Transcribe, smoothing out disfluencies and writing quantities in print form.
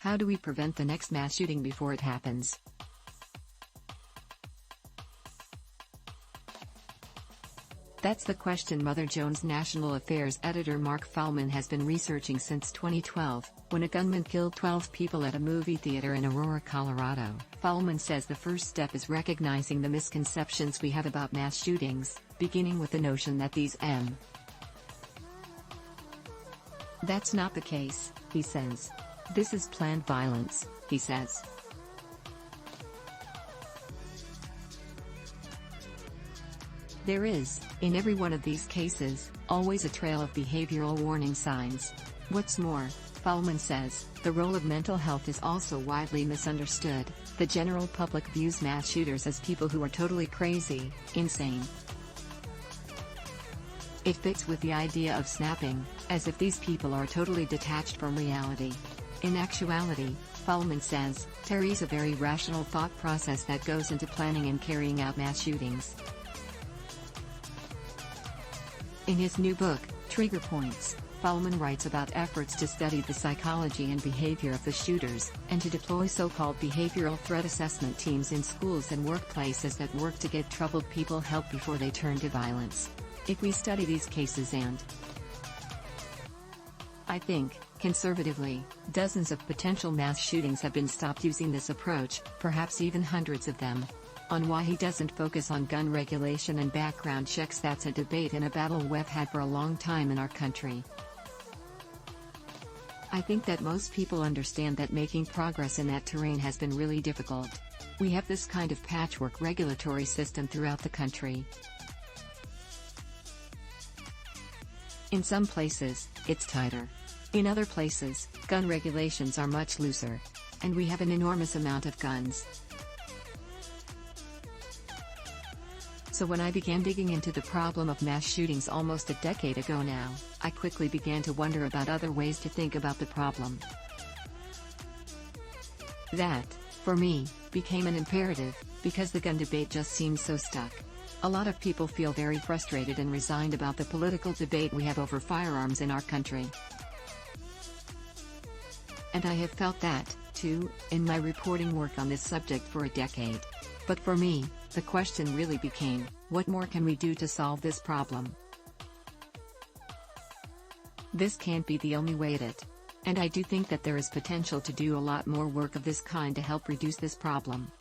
How do we prevent the next mass shooting before it happens? That's the question Mother Jones National Affairs editor Mark Follman has been researching since 2012, when a gunman killed 12 people at a movie theater in Aurora, Colorado. Follman says the first step is recognizing the misconceptions we have about mass shootings, beginning with the notion that these That's not the case, he says. This is planned violence, he says. There is, in every one of these cases, always a trail of behavioral warning signs. What's more, Follman says, the role of mental health is also widely misunderstood. The general public views mass shooters as people who are totally crazy, insane. It fits with the idea of snapping, as if these people are totally detached from reality. In actuality, Follman says, there is a very rational thought process that goes into planning and carrying out mass shootings. In his new book, Trigger Points, Follman writes about efforts to study the psychology and behavior of the shooters, and to deploy so-called behavioral threat assessment teams in schools and workplaces that work to get troubled people help before they turn to violence. If we study these cases I think, conservatively, dozens of potential mass shootings have been stopped using this approach, perhaps even hundreds of them. On why he doesn't focus on gun regulation and background checks, that's a debate and a battle we've had for a long time in our country. I think that most people understand that making progress in that terrain has been really difficult. We have this kind of patchwork regulatory system throughout the country. In some places, it's tighter. In other places, gun regulations are much looser. And we have an enormous amount of guns. So when I began digging into the problem of mass shootings almost a decade ago now, I quickly began to wonder about other ways to think about the problem. That, for me, became an imperative, because the gun debate just seems so stuck. A lot of people feel very frustrated and resigned about the political debate we have over firearms in our country. And I have felt that, too, in my reporting work on this subject for a decade. But for me, the question really became, what more can we do to solve this problem? This can't be the only way at it. And I do think that there is potential to do a lot more work of this kind to help reduce this problem.